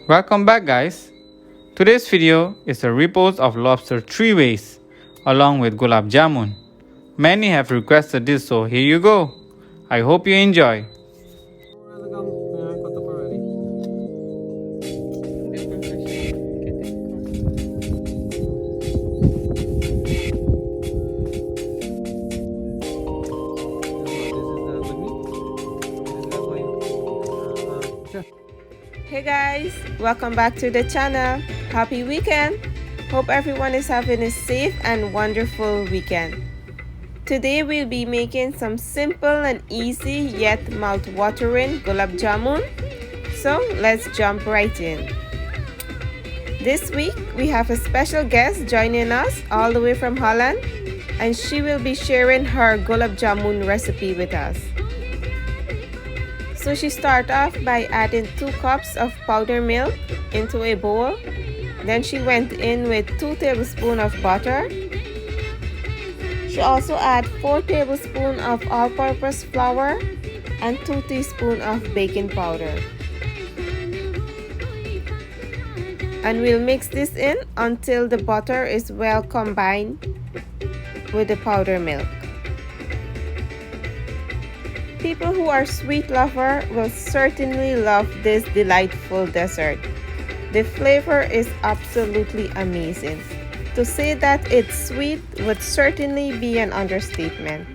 Welcome back, guys. Today's video is a repost of lobster 3 ways along with Gulab Jamun. Many have requested this, so here you go. I hope you enjoy. Hey guys, welcome back to the channel. Happy weekend. Hope everyone is having a safe and wonderful weekend. Today we'll be making some simple and easy yet mouth-watering Gulab Jamun. So let's jump right in. This week we have a special guest joining us all the way from Holland, and she will be sharing her Gulab Jamun recipe with us. So she started off by adding 2 cups of powdered milk into a bowl. Then she went in with 2 tablespoons of butter. She also added 4 tablespoons of all-purpose flour and 2 teaspoons of baking powder. And we'll mix this in until the butter is well combined with the powdered milk. People who are sweet lovers will certainly love this delightful dessert. The flavor is absolutely amazing. To say that it's sweet would certainly be an understatement.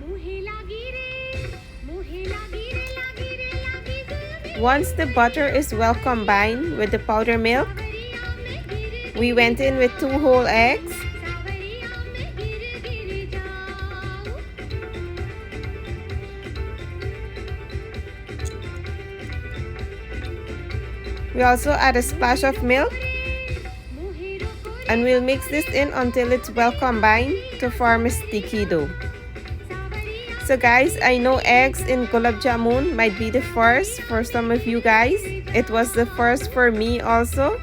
Once the butter is well combined with the powdered milk, we went in with 2 whole eggs. We also add a splash of milk, and we'll mix this in until it's well combined to form a sticky dough. So guys, I know eggs in Gulab Jamun might be the first for some of you guys. It was the first for me also,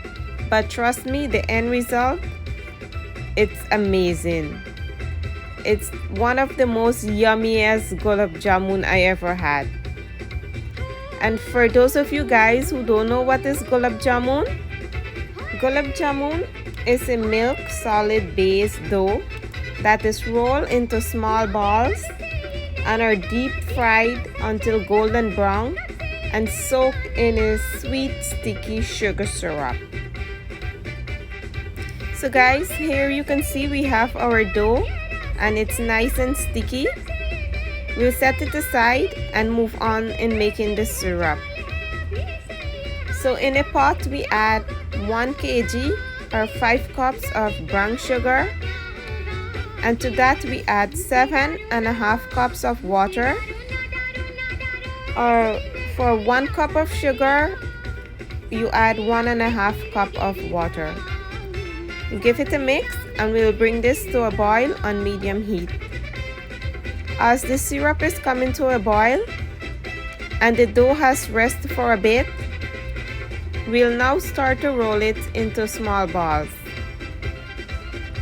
but trust me, the end result, it's amazing. It's one of the most yummiest Gulab Jamun I ever had. And for those of you guys who don't know what is Gulab Jamun is a milk solid base dough that is rolled into small balls and are deep fried until golden brown and soaked in a sweet sticky sugar syrup. So guys, here you can see we have our dough and it's nice and sticky. We'll set it aside and move on in making the syrup. So in a pot we add 1 kg or 5 cups of brown sugar, and to that we add 7.5 cups of water, or for 1 cup of sugar you add 1.5 cup of water. Give it a mix and we'll bring this to a boil on medium heat. As the syrup is coming to a boil and the dough has rested for a bit, we'll now start to roll it into small balls.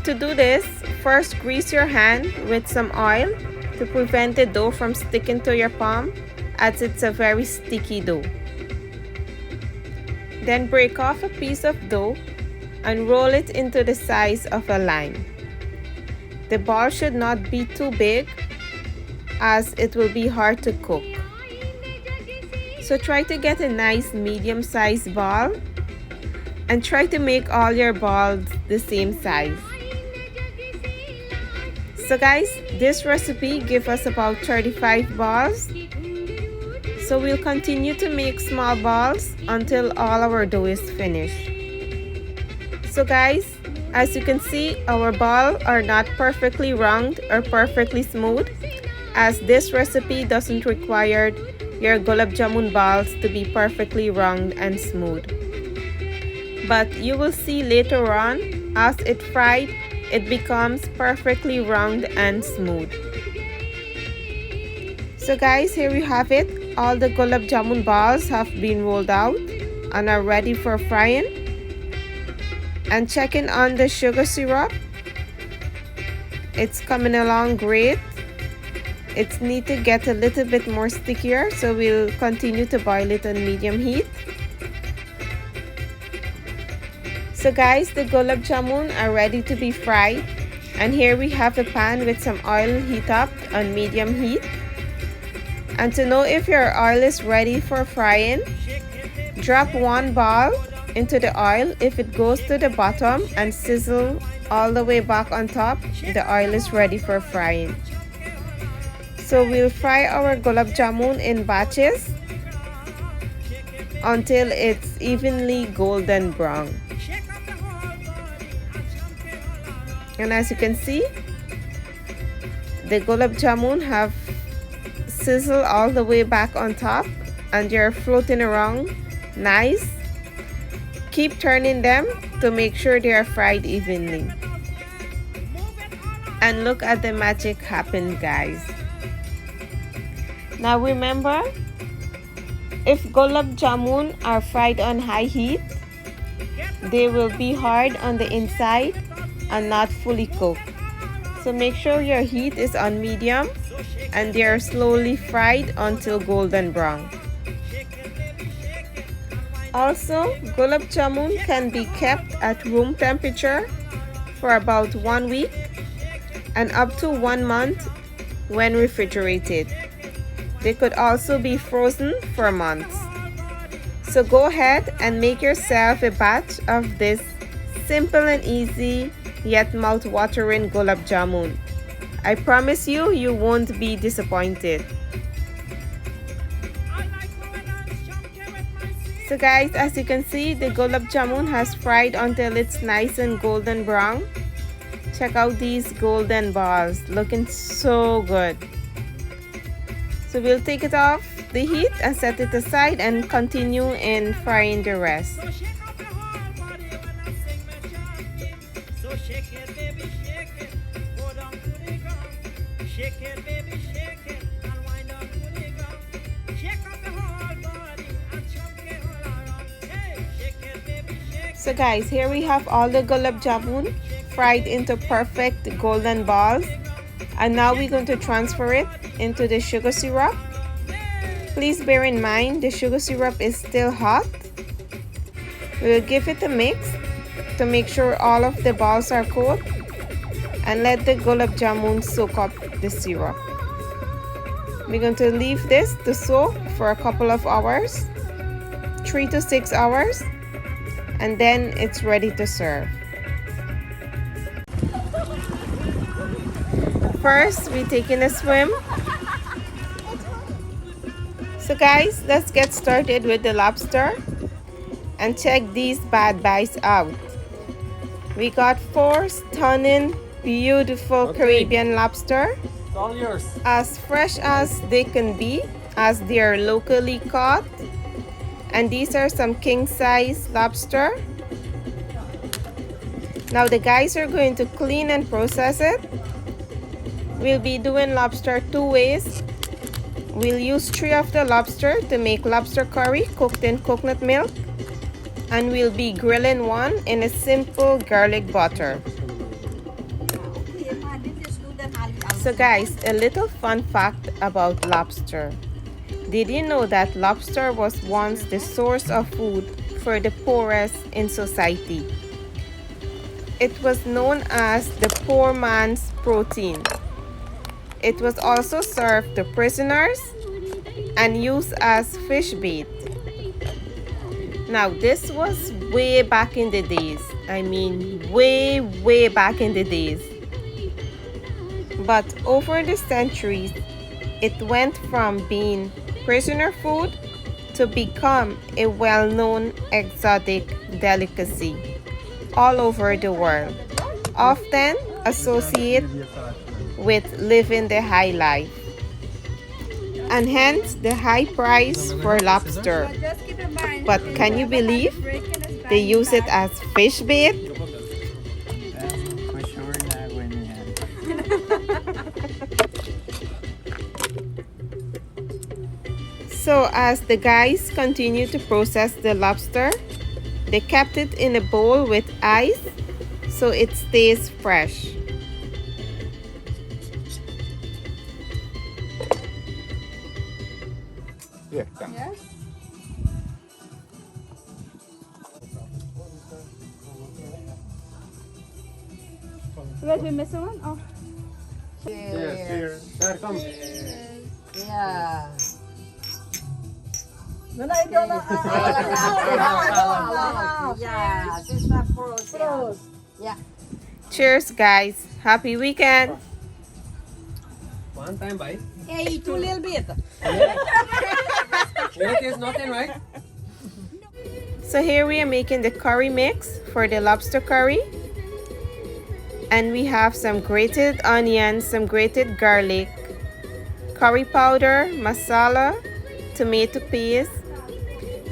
To do this, first grease your hand with some oil to prevent the dough from sticking to your palm, as it's a very sticky dough. Then break off a piece of dough and roll it into the size of a lime. The ball should not be too big, as it will be hard to cook. So try to get a nice medium-sized ball and try to make all your balls the same size. So guys, this recipe gives us about 35 balls. So we'll continue to make small balls until all our dough is finished. So guys, as you can see, our balls are not perfectly round or perfectly smooth, as this recipe doesn't require your Gulab Jamun balls to be perfectly round and smooth. But you will see later on, as it fried, it becomes perfectly round and smooth. So guys, here you have it. All the Gulab Jamun balls have been rolled out and are ready for frying. And checking on the sugar syrup, it's coming along great. It's need to get a little bit more stickier, so we'll continue to boil it on medium heat. So guys, the gulab jamun are ready to be fried, and here we have a pan with some oil heat up on medium heat. And to know if your oil is ready for frying, drop one ball into the oil. If it goes to the bottom and sizzle all the way back on top, the oil is ready for frying. So we'll fry our gulab jamun in batches until it's evenly golden brown. And as you can see, the gulab jamun have sizzled all the way back on top and they're floating around nice. Keep turning them to make sure they are fried evenly. And look at the magic happen, guys. Now remember, if gulab jamun are fried on high heat, they will be hard on the inside and not fully cooked. So make sure your heat is on medium and they are slowly fried until golden brown. Also, gulab jamun can be kept at room temperature for about 1 week and up to 1 month when refrigerated. They could also be frozen for months. So go ahead and make yourself a batch of this simple and easy yet mouth-watering gulab jamun. I promise you, you won't be disappointed. So guys, as you can see, the gulab jamun has fried until it's nice and golden brown. Check out these golden balls, looking so good. So we'll take it off the heat and set it aside and continue in frying the rest. So guys, here we have all the gulab jamun fried into perfect golden balls, and now we're going to transfer it into the sugar syrup. Please bear in mind the sugar syrup is still hot. We'll give it a mix to make sure all of the balls are cooked and let the gulab jamun soak up the syrup. We're going to leave this to soak for a couple of hours, 3 to 6 hours, and then it's ready to serve. First, we're taking a swim. So guys, let's get started with the lobster and check these bad boys out. We got 4 stunning, beautiful Caribbean lobster, All yours. as fresh as they can be, as they are locally caught. And these are some king-size lobster. Now the guys are going to clean and process it. We'll be doing lobster 2 ways. We'll use 3 of the lobster to make lobster curry cooked in coconut milk, and we'll be grilling 1 in a simple garlic butter. So guys, a little fun fact about lobster. Did you know that lobster was once the source of food for the poorest in society? It was known as the poor man's protein. It was also served to prisoners and used as fish bait. Now this was way back in the days. I mean way back in the days. But over the centuries, it went from being prisoner food to become a well-known exotic delicacy all over the world, often associated with living the high life, and hence the high price for lobster. But can you believe they use it as fish bait? So as the guys continue to process the lobster, they kept it in a bowl with ice so it stays fresh. Yeah, thanks. Yes. Where's the missing one? Oh. Cheers. Cheers. There, come. Yeah. Yeah, sister pros. Yeah. Cheers, guys. Happy weekend. One time bite. Hey, too little bit. It is nothing, right? So here we are making the curry mix for the lobster curry. And we have some grated onions, some grated garlic, curry powder, masala, tomato paste,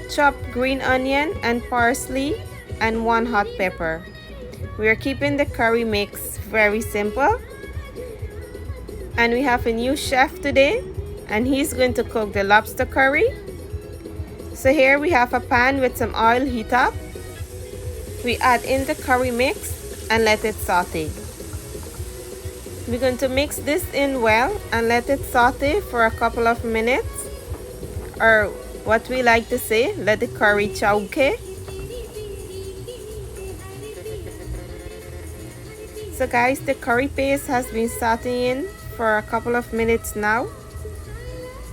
chopped green onion and parsley, and 1 hot pepper. We are keeping the curry mix very simple. And we have a new chef today, and he's going to cook the lobster curry. So here we have a pan with some oil heat up. We add in the curry mix and let it saute. We're going to mix this in well and let it saute for a couple of minutes, or what we like to say, let the curry chauke. So guys, the curry paste has been sauteing for a couple of minutes now,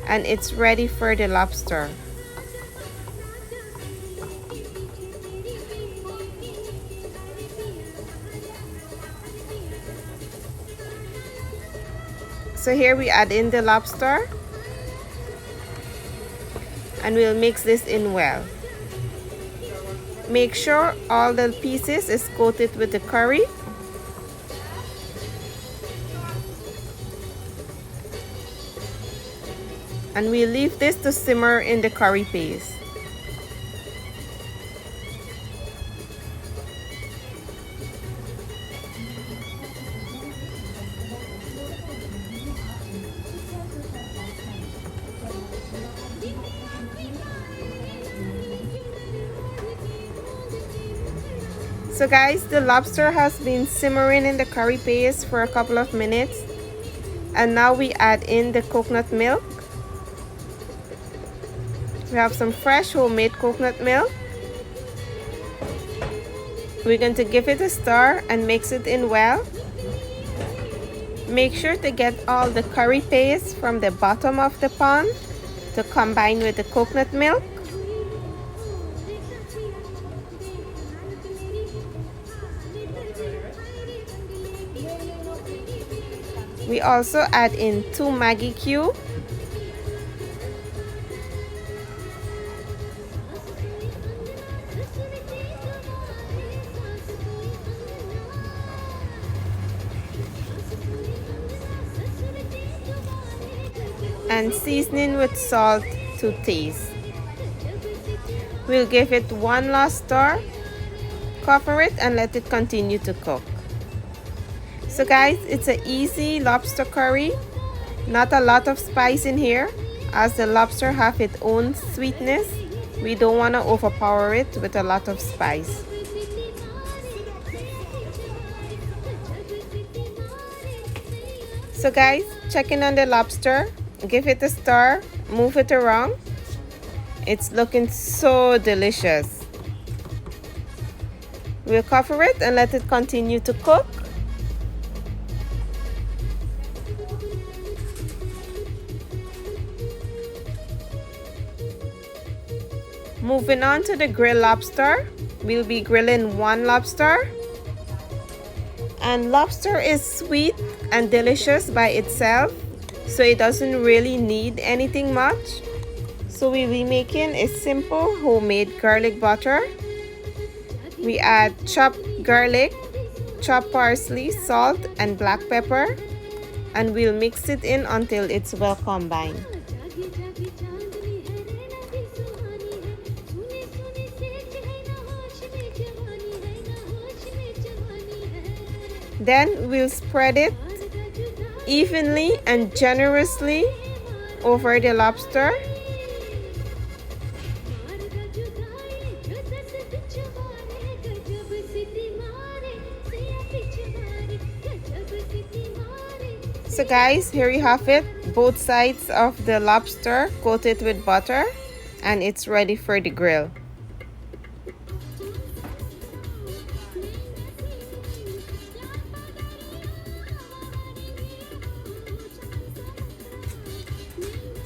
and it's ready for the lobster. So here we add in the lobster and we'll mix this in well. Make sure all the pieces is coated with the curry. And we'll leave this to simmer in the curry paste. So guys, the lobster has been simmering in the curry paste for a couple of minutes, and now we add in the coconut milk. We have some fresh homemade coconut milk. We're going to give it a stir and mix it in well. Make sure to get all the curry paste from the bottom of the pan to combine with the coconut milk. We also add in 2 Maggi cubes. And seasoning with salt to taste. We'll give it 1 last stir, cover it and let it continue to cook. So guys, it's an easy lobster curry, not a lot of spice in here, as the lobster have its own sweetness. We don't want to overpower it with a lot of spice. So guys, check in on the lobster, give it a stir, move it around. It's looking so delicious. We'll cover it and let it continue to cook. Moving on to the grilled lobster, we'll be grilling 1 lobster. And lobster is sweet and delicious by itself, so it doesn't really need anything much. So we'll be making a simple homemade garlic butter. We add chopped garlic, chopped parsley, salt and black pepper, and we'll mix it in until it's well combined. Then we'll spread it evenly and generously over the lobster. So guys, here you have it, both sides of the lobster coated with butter, and it's ready for the grill.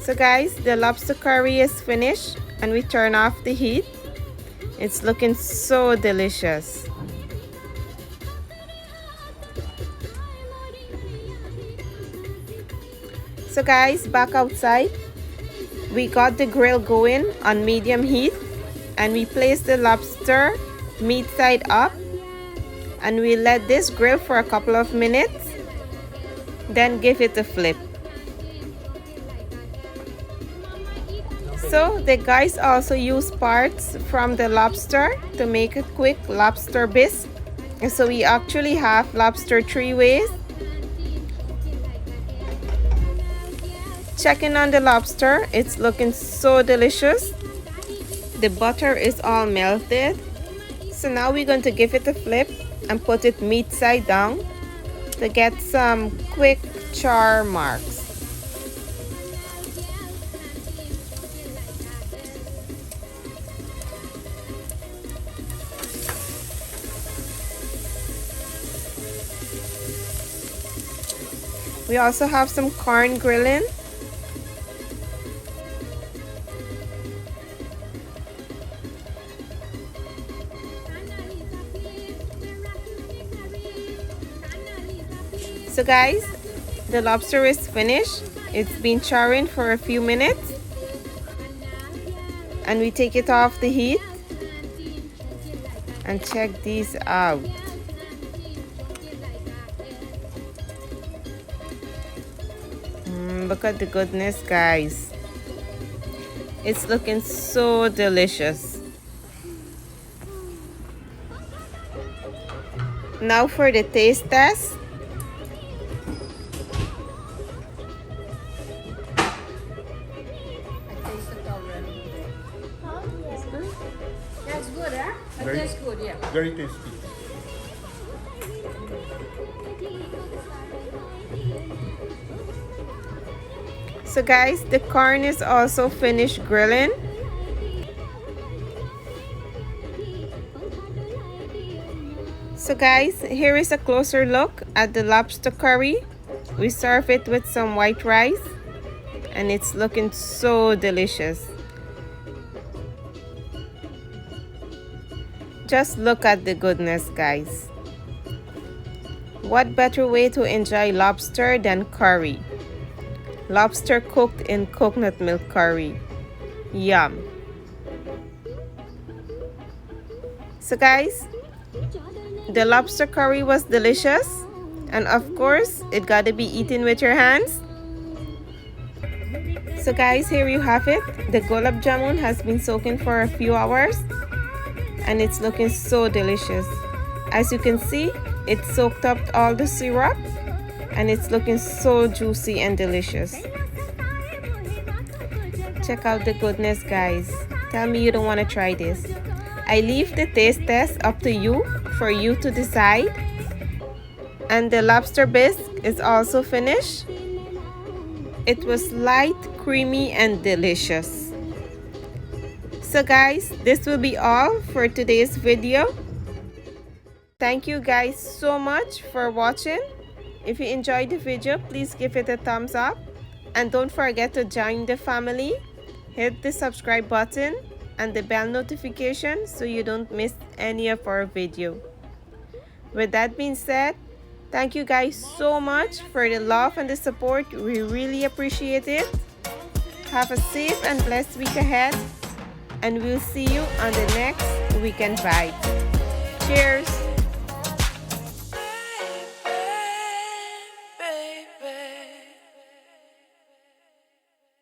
So guys, the lobster curry is finished and we turn off the heat. It's looking so delicious. So guys, back outside, we got the grill going on medium heat and we place the lobster meat side up and we let this grill for a couple of minutes, then give it a flip. So the guys also use parts from the lobster to make a quick lobster bisque. And so we actually have lobster 3 ways. Checking on the lobster, it's looking so delicious. The butter is all melted. So now we're going to give it a flip and put it meat side down to get some quick char marks. We also have some corn grilling. So guys, the lobster is finished. It's been charring for a few minutes. And we take it off the heat. And check these out. Look at the goodness, guys. It's looking so delicious. Now for the taste test. That's good, huh? Very- That's good, yeah. Very tasty. So guys, the corn is also finished grilling. So guys, here is a closer look at the lobster curry. We serve it with some white rice and it's looking so delicious. Just look at the goodness, guys. What better way to enjoy lobster than curry? Lobster cooked in coconut milk curry. Yum. So guys, the lobster curry was delicious. And of course, it gotta be eaten with your hands. So guys, here you have it. The Gulab Jamun has been soaking for a few hours. And it's looking so delicious. As you can see, it soaked up all the syrup. And it's looking so juicy and delicious. Check out the goodness, guys. Tell me you don't want to try this. I leave the taste test up to you for you to decide. And the lobster bisque is also finished. It was light, creamy, and delicious. So guys, this will be all for today's video. Thank you guys so much for watching. If you enjoyed the video, please give it a thumbs up. And don't forget to join the family. Hit the subscribe button and the bell notification so you don't miss any of our video. With that being said, thank you guys so much for the love and the support. We really appreciate it. Have a safe and blessed week ahead. And we'll see you on the next Weekend Vibe. Cheers!